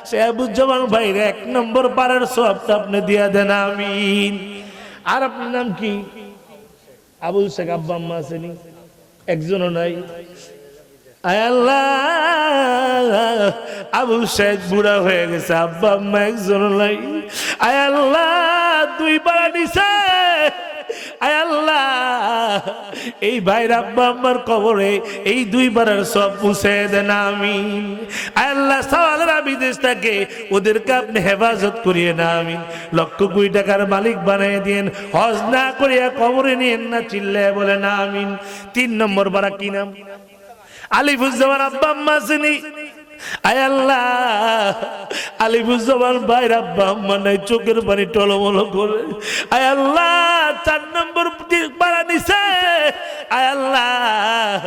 শিহাবুজ্জামান ভাই 1 নম্বর পারার সওয়াবটা আপনি দিয়া দেন, আমিন। আর আপনার নাম কি? আবুল শেখ। আব্বা আম্মা আছে নি? একজনও নাই। আয় আল্লাহ, আবু শেখ বুড়া হয়ে গেছে, আব্বা আম্মা একজনও নাই। আয় আল্লাহ, 2 পারা নিছে। আয় আল্লাহ, এই ভাইয়ের আব্বা আম্মার কবরে এই 2 পারার সব মুছে দেন, আমিন। আয় আল্লাহ, সওয়ালেরা বিদেশ থাকে, ওদেরকে আপনি হেফাজত করিয়ে না, আমিন। লক্ষ কোটি টাকার মালিক বানিয়ে দিন, হজ না করিয়া কবরে নিয়েন না, চিল্লায় বলে না, আমিন। 3 নম্বর পারা কি নাম? আলিফুজ্জামান। আব্বা আম্মা আসেনি? আয় আল্লাহ, আলিমুজ্জামান ভাইয়ের আব্বা আম্মা নাই, চোখের পানি টলমল করে। আয় আল্লাহ, 4 নম্বর পাড়া নিছে। আয় আল্লাহ,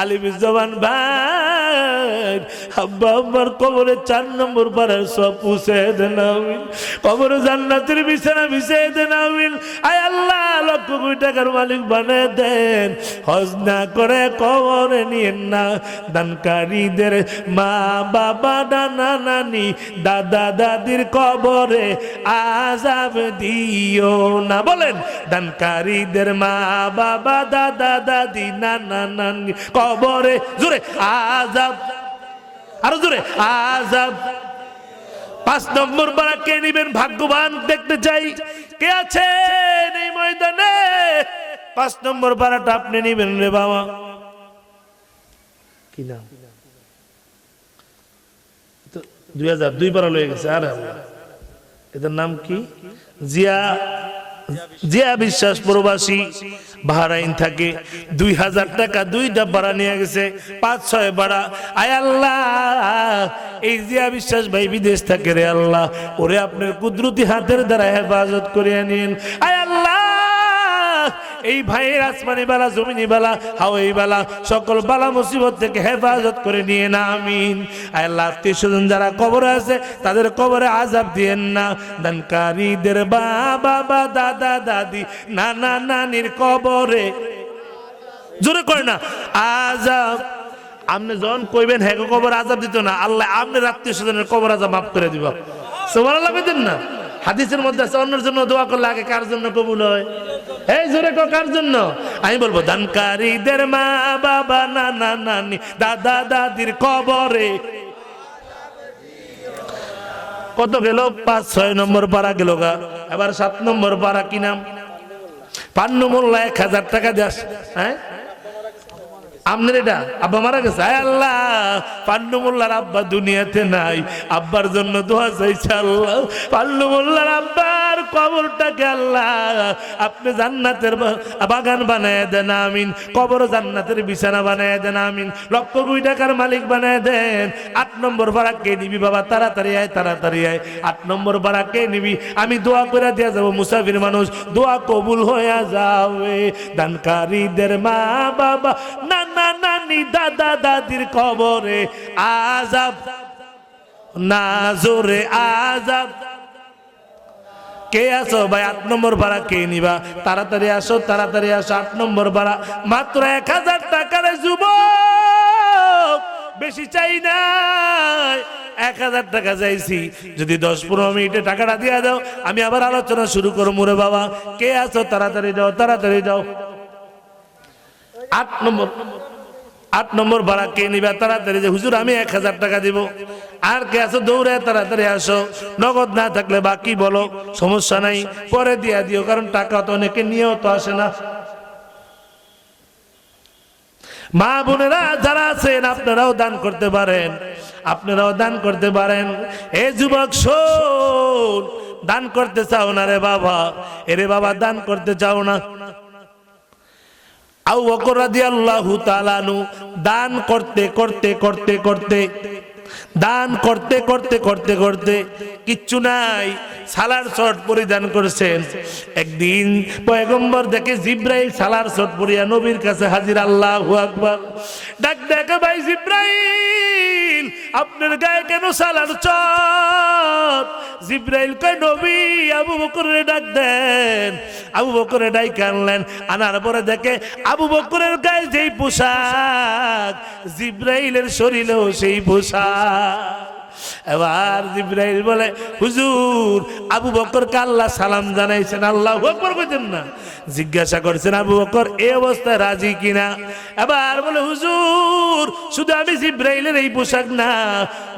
আলিমুজ্জামান ভাই আব্বা আম্মার কবরে 4 নম্বর পাড়ার সব পুষে দেন আমিন। কবরে জান্নাতের বিছানা বিছিয়ে দেন আমিন। আয় আল্লাহ, লক্ষ কোটি টাকার মালিক বানিয়ে দেন। হজ না করে কবরে নিয়েন না। দানকারীদের মা বাবা নানা নানি দাদা দাদির কবরে আযাব দিও না। বলেন, দানকারীদের মা বাবা দাদা দাদি নানা নানি কবরে জোরে আযাব, আরো জোরে আযাব। 5 নম্বর পারা কে নিবেন? ভাগ্যবান দেখতে চাই কে আছেন এই ময়দানে। 5 নম্বর পারাটা আপনি নিবেন রে বাবা। কি নাম? 2002 পারা লয়ে গেছে। আর এদের নাম কি? জিয়া বিশ্বাস, প্রবাসী, বাহরাইন থাকে। 2000 টাকা 2টা ভাড়া নিয়ে গেছে, 5-6 ভাড়া। আয় আল্লাহ, এই জিয়া বিশ্বাস ভাই বিদেশ থাকে রে আল্লাহ, ওরে আপনার কুদরতি হাতের দ্বারা হেফাজত করিয়া নিন। আয় আল্লাহ, এই ভাইয়ের আসমানি বালা, জমিনি বালা, হাওয়াই বালা, সকল বালা মুসিবত থেকে হেফাজত করে নিয়ে না আমিন। আল্লাহ, আত্মীয়স্বজন যারা কবরে আছে তাদের কবরে আযাব দিয়েন না। দানকারীদের বাবা দাদা দাদি নানা নানির কবরে জোরে করে না আযাব। আপনি যখন কইবেন হ্যাঁ কবর আযাব দিত না, আল্লাহ আপনার আত্মীয়স্বজনের কবর আযাব মাফ করে দিব। সুবহানাল্লাহ বলেন না? হাদিসের মধ্যে আছে অন্যের জন্য দোয়া করলে আগে কার জন্য কবুল হয়? এই জোরে কো, কার জন্য? আমি বলবো দানকারীদের মা বাবা নানা নানি দাদা দাদির কবরে। কত গেল? 5-6 নম্বর পারা গেল গা। এবার 7 নম্বর পারা কি নাম? পান্নু মোল্লা 1000 টাকা দেশ। হ্যাঁ, আপনার এটা আব্বা মারা গেছে। আয় আল্লাহ, পান্নু মোল্লার আব্বা দুনিয়াতে নাই, আব্বার জন্য দোয়া চাইছে আল্লাহ। পান্নু মোল্লার আব্বার কবরটাকে আল্লাহ আপনি জান্নাতের বাগান বানায় দেন আমিন। কবর জান্নাতের বিছানা বানায় দেন আমিন। লক্ষ কোটি টাকার মালিক বানায় দেন। 8 নম্বর ভাড়া কে নিবি বাবা? তাড়াতাড়ি আয়, তাড়াতাড়ি আয়। 8 নম্বর ভাড়া কে নিবি? আমি দোয়া করে দিয়ে যাবো, মুসাফির মানুষ, দোয়া কবুল হয়ে যাবে। দানকারীদের মা বাবা নানা নানি দাদা দাদির কবরে আযাব না, জোরে আযাব। কে আসো ভাই? 8 নম্বর ভাড়া কে নিবা? তাড়াতাড়ি আসো, তাড়াতাড়ি আসো। 8 নম্বর ভাড়া মাত্র 1000 টাকার যুবক, বেশি চাই না, 1000 টাকা চাইছি। যদি 10-15 মিনিটে টাকাটা দিয়ে দাও, আমি আবার আলোচনা শুরু করবো রে বাবা। কে আসো? তাড়াতাড়ি দাও, তাড়াতাড়ি দাও। 8 নম্বর ভাড়া কে নিবা? তাড়াতাড়ি যে হুজুর আমি 1000 টাকা দিব। আর কে আসো? দৌড়ে তাড়াতাড়ি আসো। নগদ না থাকলে বাকি বলো, সমস্যা নাই, পরে দিয়া দিও, কারণ টাকা তো অনেকে নিয়েও তো আসে না। মা বোনেরা যারা আছেন আপনারাও দান করতে পারেন, আপনারাও দান করতে পারেন। এ যুবক শোন, দান করতে চাও না রে বাবা? এরে বাবা দান করতে চাও না? আবু বকর রাদিয়াল্লাহু তাআলা আনহু দান করতে করতে করতে করতে দান করতে করতে করতে করতে কিচ্ছু নাই, সালার শর্ট পরিধান করেছেন। একদিন পয়গম্বর দেখে জিব্রাইল সালার শর্ট পরিয়া নবীর কাছে হাজির। আল্লাহু আকবার। ডাক ডাকে, ভাই জিব্রাইল আপনার গায়ে কেন সালার শর্ট? জিব্রাইল কয়, নবী আবু বকরের ডাক দেন। আবু বকরের ডাইকে আনলেন। আনার পরে দেখে আবু বকরের গায়ে যেই পোশাক, জিব্রাইলের শরীরেও সেই পোশাক। এবার জিব্রাইল বলে, হুজুর আবু বকরকে আল্লাহ সালাম জানাইছেন। আল্লাহু আকবার কইতেন না? জিজ্ঞাসা করছেন আবু বকর এই অবস্থায় রাজি কিনা। এবার বলে, হুজুর শুধু আমি জিব্রাইলের এই পোশাক না,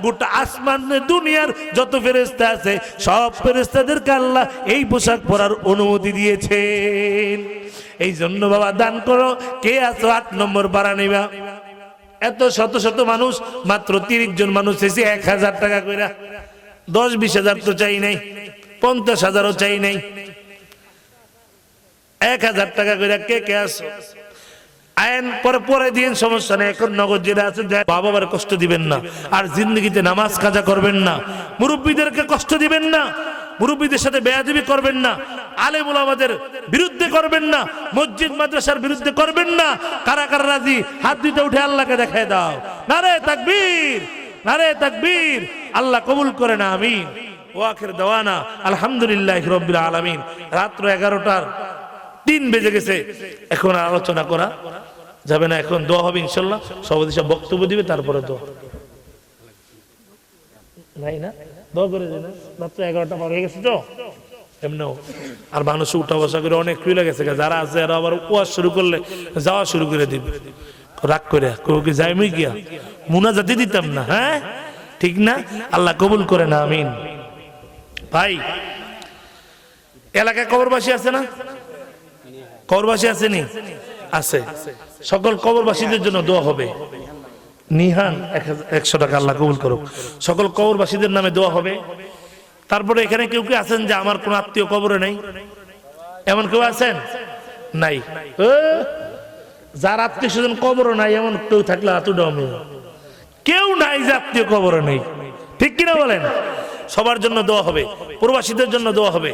গোটা আসমান দুনিয়ার যত ফেরেশতা আছে সব ফেরেশতাদেরকে আল্লাহ এই পোশাক পরার অনুমতি দিয়েছেন। এই জন্য বাবা দান করো। কে আছো 8 নম্বর ভাড়া নিবা? এত শত শত মানুষ, মাত্র 30 জন মানুষ এসে 1000 টাকা কইরা। 10-20 হাজার তো চাই নাই, 50 হাজারও চাই নাই, 1000 টাকা কইরা কে কে আসো? আইন পরে পরে দিন, সমস্যা নেই। এখন নগদ যেটা আছে বাবা মার কষ্ট দিবেন না, আর জিন্দগিতে নামাজ কাজা করবেন না, মুরব্বীদেরকে কষ্ট দিবেন না, মুরব্বীদের সাথে বেয়াদবি করবেন না, আলেম ওলামাদের বিরুদ্ধে করবেন না, মসজিদ মাদ্রাসার বিরুদ্ধে করবেন না। কারা কারা রাজি হাত দুইটা উঠে আল্লাহকে দেখায় দাও। নারে তাকবীর, নারে তাকবীর। আল্লাহ কবুল করে না, আমিন। ওয়া আখির দাওয়ানা আলহামদুলিল্লাহি রাব্বিল আলামিন। রাত 11:03 বেজে গেছে, এখন আলোচনা করা যাবে না, এখন দোয়া হবে ইনশাআল্লাহ। সভাপতি সাহেব বক্তব্য দিবে, তারপরে দোয়া নাই না, দোয়া করে দিন। রাত্র 11টা পার হয়ে গেছে তো এমনিও, আর মানুষ উঠা বসা করে অনেক খুলে গেছে। যারা আছে এরা আবার উপবাস শুরু করলে যাওয়া শুরু করে দিবে রাগ করে, কি যাইমই গিয়া মুনাজাতি দিতাম না। হ্যাঁ ঠিক না? আল্লাহ কবুল করে না, আমিন। ভাই এলাকায় কবরবাসী আছে না? কবরবাসী আসেনি? আছে। সকল কবরবাসীদের জন্য দোয়া হবে। নিহান 100 টাকা, আল্লাহ কবুল করুক। সকল কবরবাসীদের নামে দোয়া হবে। তারপরে এখানে কেউ কেউ আছেন যে আমার কোন আত্মীয় কবরে নেই, এমন কেউ আছেন? নাই। যার আত্মীয় স্বজন কবরও নাই এমন কেউ থাকলে কেউ নাই যে আত্মীয় কবরে নেই, ঠিক কিনা বলেন? সবার জন্য দোয়া হবে, প্রবাসীদের জন্য দোয়া হবে,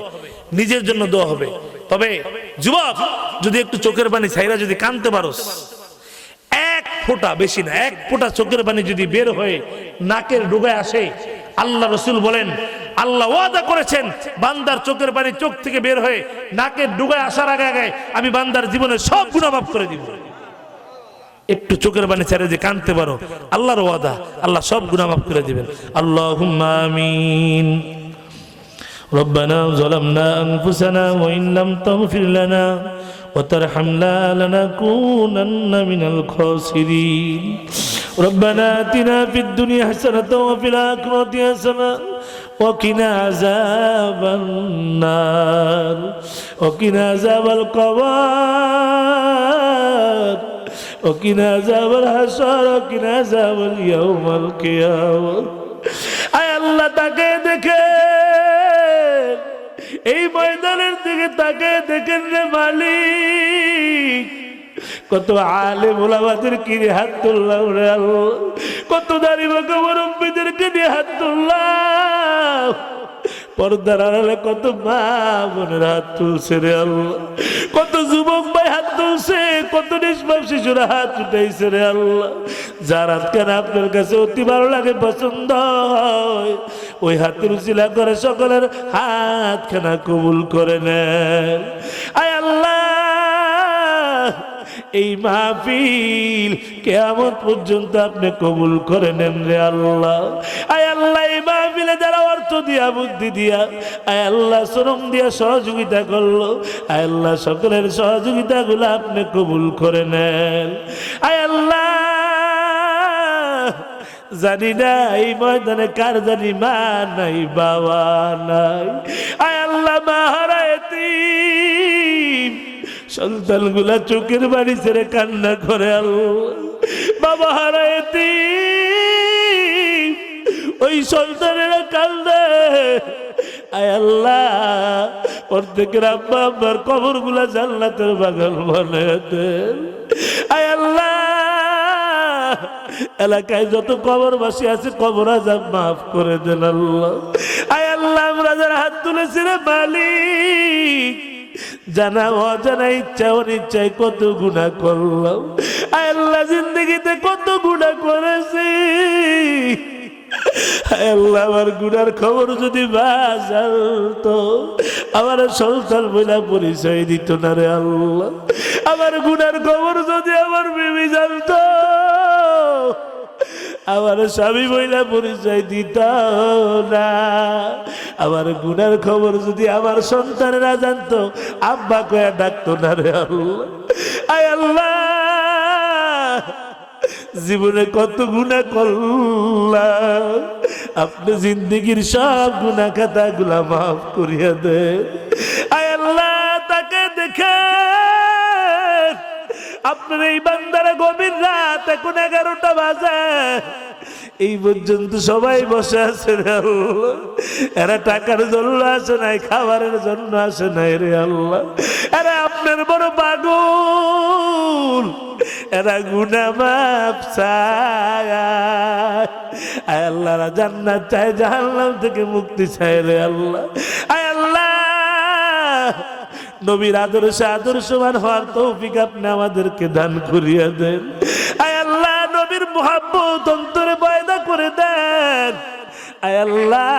নিজের জন্য দোয়া হবে। তবে যুবক, যদি একটু চোখের পানি ছাইরা যদি কানতে পারোস, এক ফোঁটা, বেশি না, এক ফোঁটা চোখের পানি যদি বের হয়ে নাকের ডুগায় আসে, আল্লাহ রসুল বলেন, আল্লাহ ওয়াদা করেছেন বান্দার চোখের পানি চোখ থেকে বের হয়ে নাকের ডুগায় আসার আগে আগে আমি বান্দার জীবনের সব গুনাহ মাফ করে দিব। একটু চোখের পানি ছেড়ে যে কানতে পারো, আল্লাহর ওয়াদা, আল্লাহ সব গুনাহ মাফ করে দিবেন। আল্লাহুম্মা আমিন। ربنا ظلمنا أنفسنا وإن لم تغفر لنا وترحمنا لنكونن من الخاسرين ربنا آتنا في الدنيا حسنة وفي الآخرة حسنة وقنا عذاب النار وقنا عذاب القبر وقنا عذاب الحشر وقنا عذاب اليوم القيامة আয় আল্লাহ তাকে দেখে, এই ময়দানের দিকে তাকে দেখেন রে মালিক। কত আলেম ওলামাদের কিনে হাত তুললাম রে আল্লাহ, কত দাড়ি বাঁকা মুরব্বিদেরকে নিয়ে হাত তুললাম, পর্দার আড়ালে কত মা বোনের হাত তুলছে রে আল্লাহ, কত যুবক ভাই হাত তুলছে, কত নিষ্পাপ শিশুরা হাত উঠাইছে রে আল্লাহ। যার হাত কেন আপনার কাছে অতি ভালো লাগে, পছন্দ হয়, ওই হাতের উচিলা করে সকলের হাত খানা কবুল করে নেন। আয় আল্লাহ, এই মাহফিল কিয়ামত পর্যন্ত আপনি কবুল করে নেন রে আল্লাহ। আয় আল্লাহ, এই মাহফিলে যারা অর্থ দিয়া, বুদ্ধি দিয়া, আয় আল্লাহ শ্রম দিয়া সহযোগিতা করলো, আয় আল্লাহ সকলের সহযোগিতাগুলো আপনি কবুল করে নেন। আয় আল্লাহ, জানি না এই ময়দানে কার জানি মা নাই, বাবা নাই। আয় আল্লাহ, মা হারা এতিম সন্তানগুলা চোখের বাড়ি ছেড়ে কান্না করে, আল্লাহ বাবা হারা এতিম ওই সন্তানেরা কান্দে। আয় আল্লাহ, প্রত্যেকের আব্বা আব্বার কবর গুলা জান্নাতের বাগান বানায় দেন। আয় আল্লাহ, এলাকায় যত কবরবাসী আছে কবর আযাব মাফ করে দেন আল্লাহ। আয় আল্লাহ, আমরা যারা হাত তুলেছি রে মালিক, জানা অজানা, ইচ্ছা অনিচ্ছায় কত গুনাহ করলাম। আয় আল্লাহ, জিন্দগিতে কত গুনাহ করেছি। আয় আল্লাহ, আমার গুনার খবর যদি বাজালতো, আমার সন্তান বইলা পরিচয় দিত না রে আল্লাহ। আমার গুনার খবর যদি আমার বিবি জানতো, আমার স্বামী বইলা পরিচয় দিত না। আমার গুনার খবর যদি আমার সন্তানেরা জানতো, আব্বা কয়া ডাকতো না রে আল্লাহ। আয় আল্লাহ, জীবনে কত গুনাহ করলাম, আপনি জিন্দগির সব গুনাহ খাতা গুলা মাফ করিয়া দেন। আয় আল্লাহ, তাকে দেখে আপনার এই বান্দারা গভীর রাত, এখন 11টা বাজে, এই পর্যন্ত সবাই বসে আছে রে আল্লাহ। এরা টাকার জন্য আসে নাই, খাবারের জন্য আসে নাই রে আল্লাহ। এরা আপনার বড় পাগল, এরা গুনাহ মাফ চায়। আয় আল্লাহ, জান্নাত চায়, জাহান্নাম থেকে মুক্তি চায় রে আল্লাহ। আয় আল্লাহ, নবীর আদর্শে আদর্শবান হওয়ার তৌফিক আপনি আমাদেরকে দান করিয়া দেন। আয় আল্লাহ, নবীর মুহাব্বত অন্তরে পয়দা করে দেন। আয় আল্লাহ,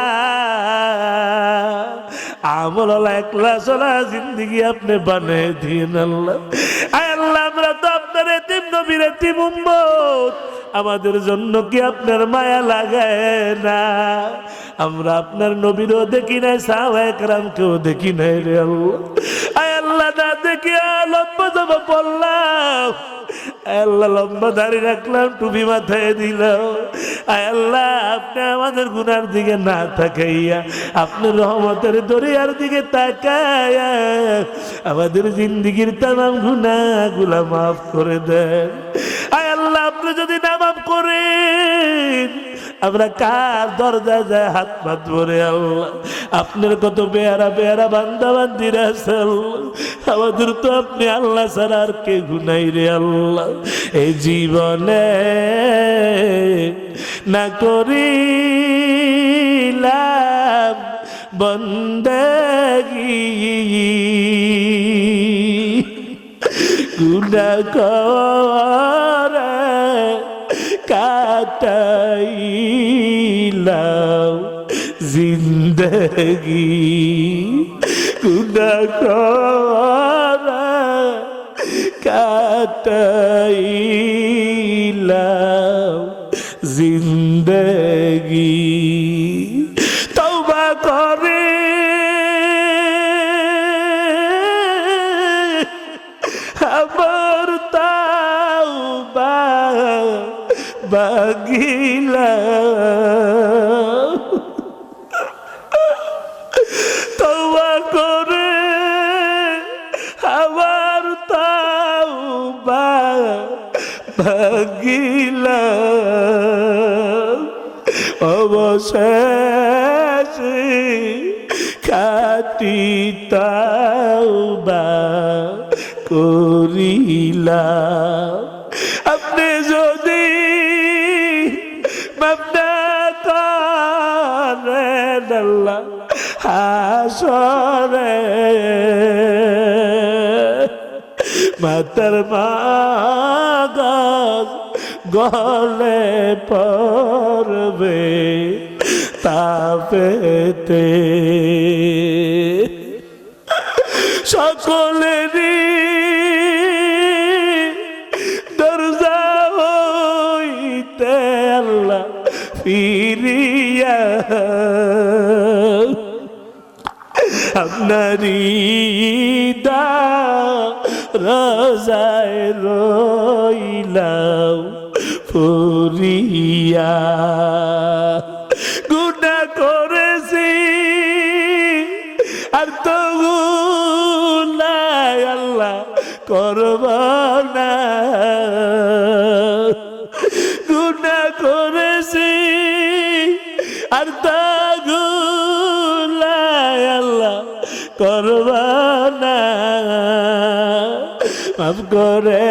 আমল ইখলাস জিন্দেগি আপনি বানিয়ে দিন আল্লাহ। আয় আল্লাহ, আমরা তো আপনার এতিম নবীর এতিম উম্মত, আমাদের জন্য কি আপনার মায়া লাগায় না? আমরা আপনার নবীরও দেখি নাই, সাহাবায়ে কেরামকেও দেখি নাই রে আল্লাহ। আয় আল্লাহ, না দেখিয়া লম্বা জামা পড়লাম, আল্লাহ লম্বা দাড়ি রাখলাম, টুপি মাথায় দিলাম। আয় আল্লাহ, আপনি আমাদের গুনার দিকে না তাকাইয়া আপনার রহমতের দরিয়ার দিকে তাকাইয়া আমাদের জিন্দেগির তামাম গুনাহগুলা মাফ করে দেন। আয় আল্লাহ, আপনি যদি না মাফ করেন আমরা কার দরজায় যায় হাত পাতবো রে আল্লাহ? আপনার কত বেয়ারা বেয়ারা বান্দা বান্দিরা আছে আল্লাহ, আমাদের তো আপনি আল্লাহ ছাড়া আর কে গুনাই রে আল্লাহ। এই জীবনে না করিলাম বন্দেগি, গুনাহ করে কাটাইলাম জিন্দগি, গুনাহ করে কাটাইলাম জিন্দগি। তওবা করে আমার তাওবা ভাঙিলাম, তওবা করে আমার তাওবা ভাঙিলাম। অবশেষে খাঁটি তাওবা করিলাম। আপনি যদি মাফ না করেন আল্লাহ, হাসরে মাতার মাগজ গলে পড়বে তাপেতে, সকলেরই দরজা হইতে আল্লাহ ফিরিয়া আপনারি রোজায় রইলাম ফুরিয়া। গুনাহ করেছি আর তো গুনাহ আল্লাহ করব না, গুনাহ করেছি আর তো গুনাহ আল্লাহ করব না। মাফ করে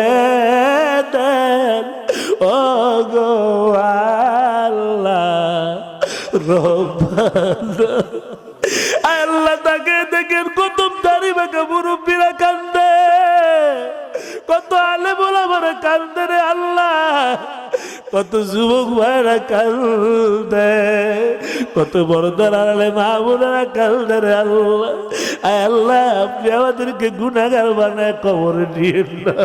দেন ও গো আল্লাহ রব্বানা। আল্লাহ, তাকে দেখেন কত দাড়ি বাঁকা মুরব্বীরা কান্দে, কত আলেম ওলামারা কান্দে রে আল্লাহ, কত যুবক ভাইরা কান্দে, কত বড়দার আলেম মা বোনেরা কান্দে রে আল্লাহ। আল্লাহ, আপনি আমাদেরকে গুনাহগার বানায় কবরে নিয়েন না।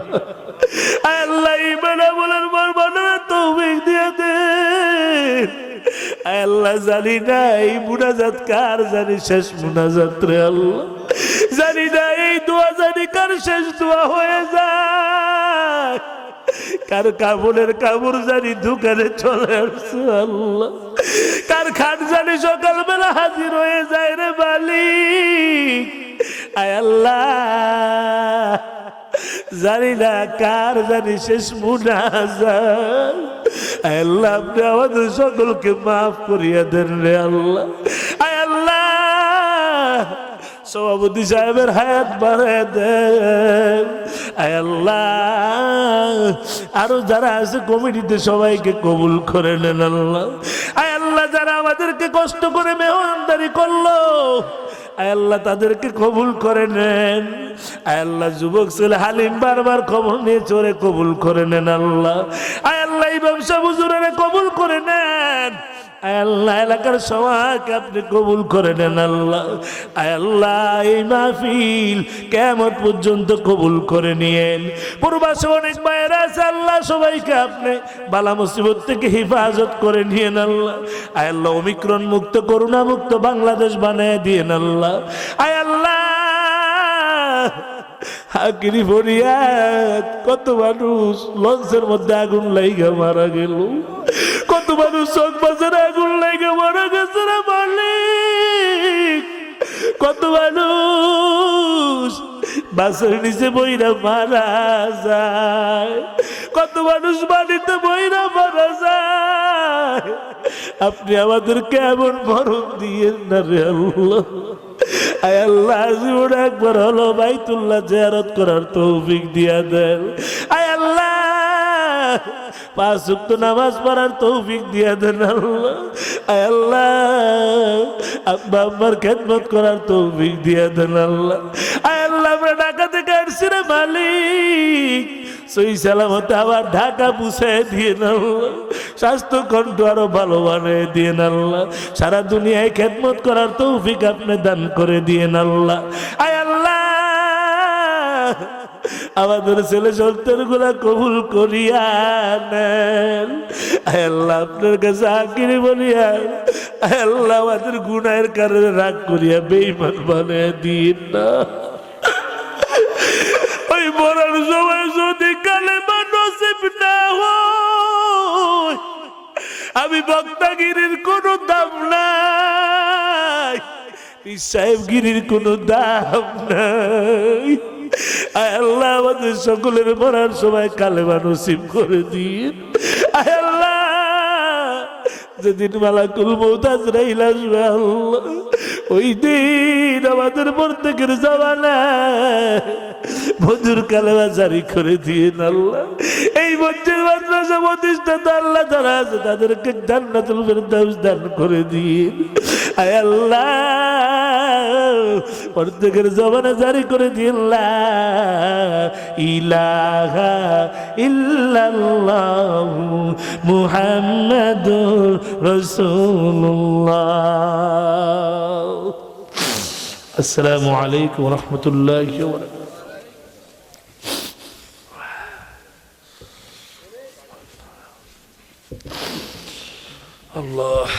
আল্লাহ, ঈমান আমলের মর্যাদা তৌফিক দিয়ে দেন। আল্লাহ, জানি না এই মুনাজাত কার, জানি শেষ মুনাজাত রে আল্লাহ, জানি না এই দোয়া জানি কার শেষ দোয়া হয়ে যায়, কার কাবুলের কাবুর জানি দোকানে চলে আসছে আল্লাহ, কার খাট জানি সকালবেলা হাজির হয়ে যায় রে মালিক। আয় আল্লাহ, জানি না কার জানি শেষ মুনাজাত। আল্লাহ, আপনি আমাদের সকলকে মাফ করিয়া দেন রে আল্লাহ। আয় আল্লাহ, সভাপতি সাহেবের হায়াত বাড়ায় দেন। আয় আল্লাহ আরো যারা আছে কমিটিতে সবাইকে কবুল করে নেন আল্লাহ। আয় আল্লাহ যারা আমাদেরকে কষ্ট করে মেহমানদারি করলো আয় আল্লাহ তাদেরকে কবুল করে নেন। আয় আল্লাহ যুবক ছেলে হালিম বারবার খবর নিয়ে চোরে কবুল করে নেন আল্লাহ। আয় আল্লাহ এই ব্যবসা বুজুরেরা কবুল করে নেন। আয় আল্লাহ এলাকার সবাইকে আপনি কবুল করে নেন আল্লাহ। আয় আল্লাহ এই মাহফিল কিয়ামত পর্যন্ত কবুল করে নিয়েন। পূর্বাসে অনেক মায়েরা আছে আল্লাহ সবাইকে আপনি বালা মুসিবত থেকে হেফাজত করে নিয়েন আল্লাহ। আয় আল্লাহ ওমিক্রন মুক্ত করোনা মুক্ত বাংলাদেশ বানায় দিয়েন আল্লাহ। আয় আল্লাহ হাকিরি ফরিয়াদ কত মানুষ লঞ্চের মধ্যে আগুন লাইগা মারা গেল, কত মানুষ চক বাজারে আগুন লাইগা মারা গেছে রে মালিক, কত মানুষ বাসের নিচে বইরা মারা যায়, কত মানুষ বাড়িতে বইরা মারা যায়। আপনি আমাদের কেমন মরণ দিয়েন না রে আল্লাহ। আয় আল্লাহ জীবনে একবার হলো বাইতুল্লাহ জিয়ারত করার তৌফিক দিয়া দেন। আয় আল্লাহ 5 ওয়াক্ত নামাজ পড়ার তৌফিক দিয়া দেন আল্লাহ। আয় আল্লাহ আব্বা আম্মার খেদমত করার তৌফিক দিয়া দেন আল্লাহ। আয় আল্লাহ আমরা ঢাকা থেকে আসছি রে মালিক, সই সালামতে আবার ঢাকা পৌঁছে দিয়ে আল্লাহ, স্বাস্থ্য কণ্ঠ আরো ভালো বানিয়ে দিয়ে আল্লাহ, সারা দুনিয়ায় খেদমত করার তৌফিক আপনি দান করে দিয়ে আল্লাহ। আয় আল্লাহ আমাদের ছেলে সন্তান গুলা কবুল করিয়া নেন। আয় আল্লাহ আপনার কাছে আকিরি বলিয়া আয় আল্লাহ আমাদের গুনাহের কারণে রাগ করিয়া বেঈমান বানিয়ে দিন না। ওই মরার সময় যদি কালেমা নসিব না হয় আমি বক্তাগিরির কোনো দাম নাই, পীর সাহেবগিরির কোনো দাম নাই। আয় আল্লাহ আমাদের সকলের মরার সময় কালেমা নসিব করে দিন। আয় আল্লাহ যেদিন মালাকুল মউত আজরাইল আসবে আল্লাহ ওই দিন আমাদের প্রত্যেকের জবানে মধুর কালেমা জারি করে দিয়ে আল্লাহ। এই মসজিদ মাদ্রাসা প্রতিষ্ঠাতা আল্লাহ যারা আছে তাদেরকে জান্নাতুল ফেরদাউস দান করে দিন। আয় আল্লাহ প্রত্যেকের জবানে জারি করে দিন লা ইলাহা ইল্লাল্লাহু মুহাম্মাদুর রাসূলুল্লাহ। আসসালামু আলাইকুম ওয়া রাহমাতুল্লাহি ওয়া বারাকাতুহু। Allah